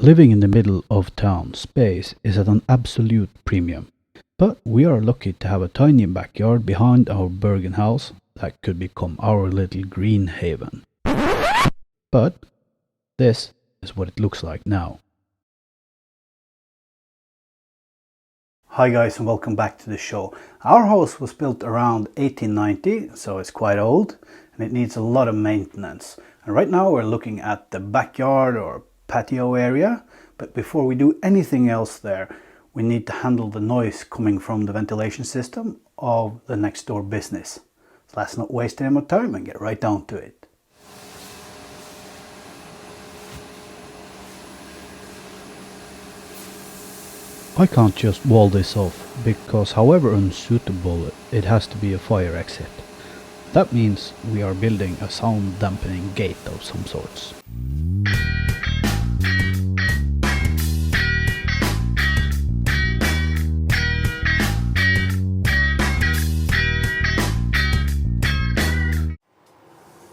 Living in the middle of town, space is at an absolute premium. But we are lucky to have a tiny backyard behind our Bergen house that could become our little green haven. But this is what it looks like now. Hi guys, and welcome back to the show. Our house was built around 1890, so it's quite old and it needs a lot of maintenance. And right now we're looking at the backyard or patio area, but before we do anything else there, we need to handle the noise coming from the ventilation system of the next door business. So let's not waste any more time and get right down to it. I can't just wall this off, because however unsuitable, it has to be a fire exit. That means we are building a sound dampening gate of some sorts.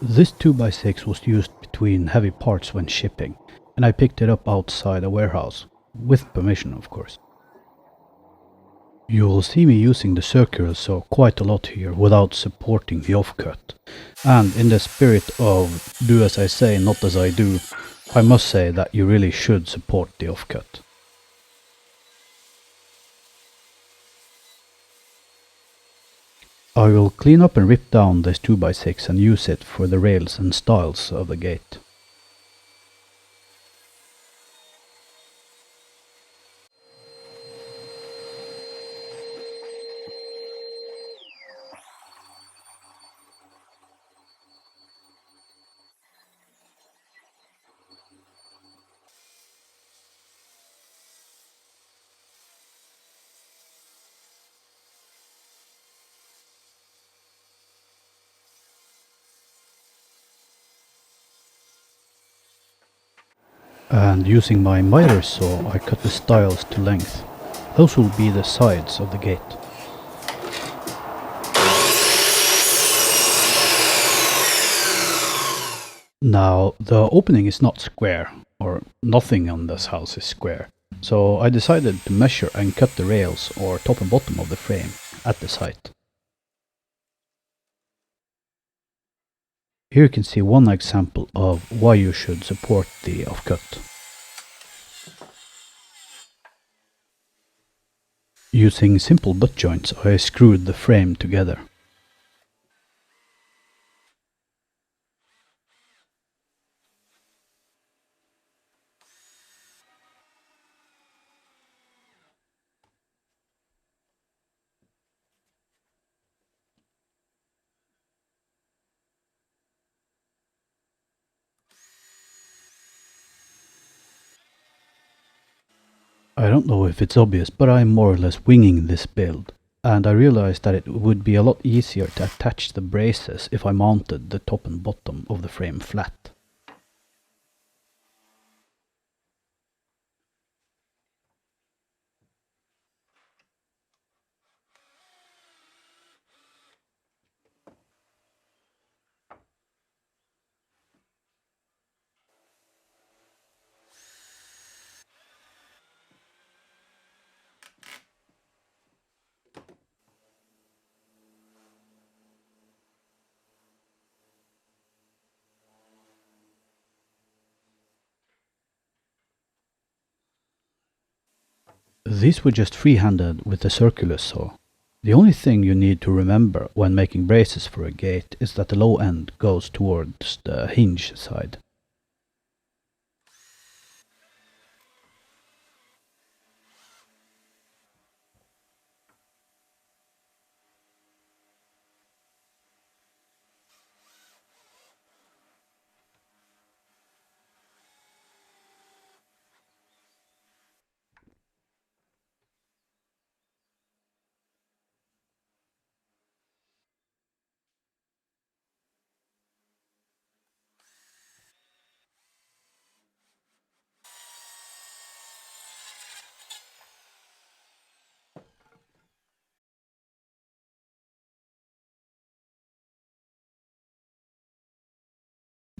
This 2x6 was used between heavy parts when shipping, and I picked it up outside a warehouse, with permission of course. You will see me using the circular saw quite a lot here without supporting the offcut. And in the spirit of do as I say, not as I do, I must say that you really should support the offcut. I will clean up and rip down this 2x6 and use it for the rails and stiles of the gate. And using my miter saw, I cut the stiles to length. Those will be the sides of the gate. Now, the opening is not square, or nothing on this house is square. So I decided to measure and cut the rails, or top and bottom of the frame, at the site. Here you can see one example of why you should support the offcut. Using simple butt joints, I screwed the frame together. I don't know if it's obvious, but I'm more or less winging this build. And I realized that it would be a lot easier to attach the braces if I mounted the top and bottom of the frame flat. These were just free-handed with the circular saw. The only thing you need to remember when making braces for a gate is that the low end goes towards the hinge side.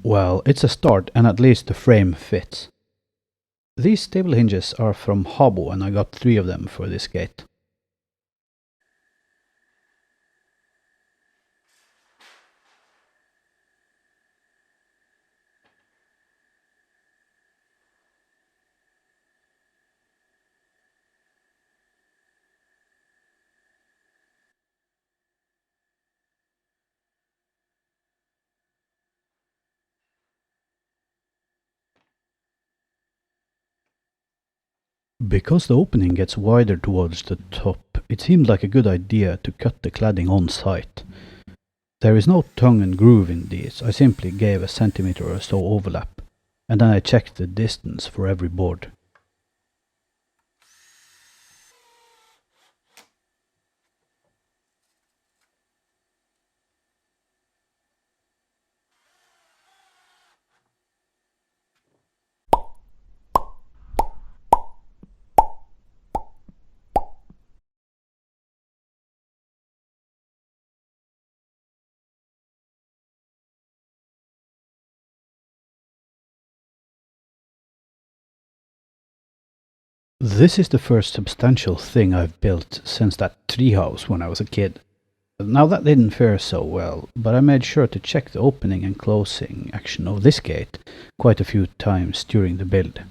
Well, it's a start and at least the frame fits. These stable hinges are from Habo and I got 3 of them for this gate. Because the opening gets wider towards the top, it seemed like a good idea to cut the cladding on site. There is no tongue and groove in these, I simply gave a centimeter or so overlap, and then I checked the distance for every board. This is the first substantial thing I've built since that treehouse when I was a kid. Now that didn't fare so well, but I made sure to check the opening and closing action of this gate quite a few times during the build.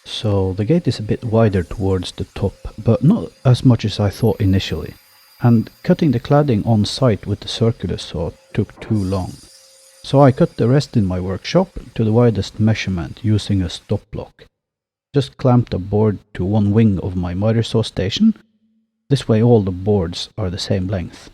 So the gate is a bit wider towards the top, but not as much as I thought initially. And cutting the cladding on site with the circular saw took too long. So I cut the rest in my workshop to the widest measurement using a stop block. Just clamped a board to one wing of my miter saw station. This way all the boards are the same length.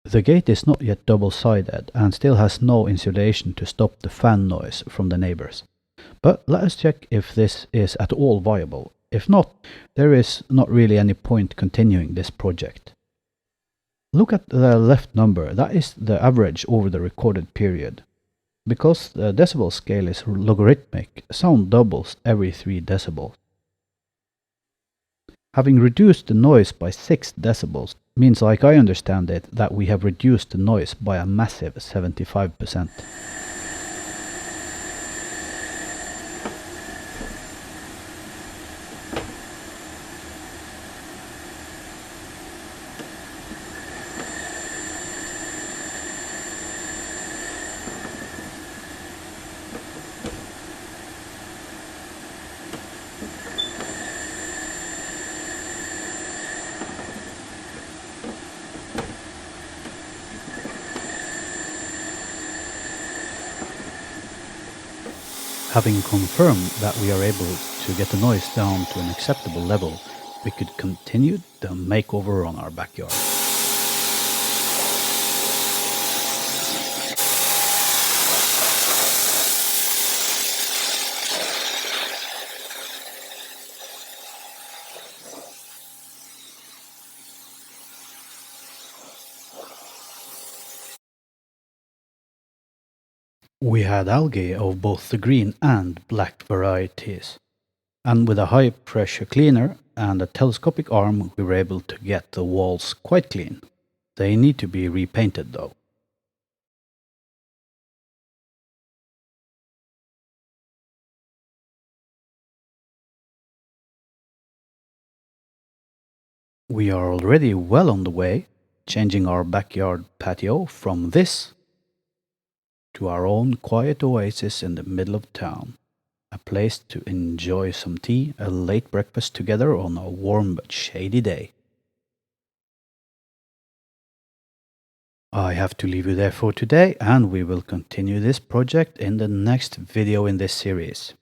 The gate is not yet double-sided and still has no insulation to stop the fan noise from the neighbors. But let us check if this is at all viable. If not, there is not really any point continuing this project. Look at the left number, that is the average over the recorded period. Because the decibel scale is logarithmic, sound doubles every 3 decibels. Having reduced the noise by 6 decibels means, like I understand it, that we have reduced the noise by a massive 75%. Having confirmed that we are able to get the noise down to an acceptable level, we could continue the makeover on our backyard. We had algae of both the green and black varieties, and with a high pressure cleaner and a telescopic arm we were able to get the walls quite clean. They need to be repainted though. We are already well on the way, changing our backyard patio from this to our own quiet oasis in the middle of town. A place to enjoy some tea, a late breakfast together on a warm but shady day. I have to leave you there for today, and we will continue this project in the next video in this series.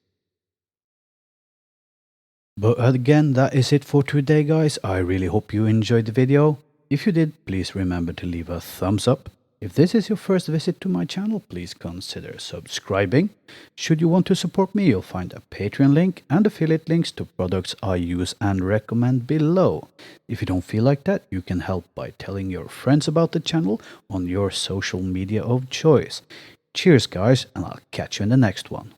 But again, that is it for today, guys. I really hope you enjoyed the video. If you did, please remember to leave a thumbs up. If this is your first visit to my channel, please consider subscribing. Should you want to support me, you'll find a Patreon link and affiliate links to products I use and recommend below. If you don't feel like that, you can help by telling your friends about the channel on your social media of choice. Cheers, guys, and I'll catch you in the next one.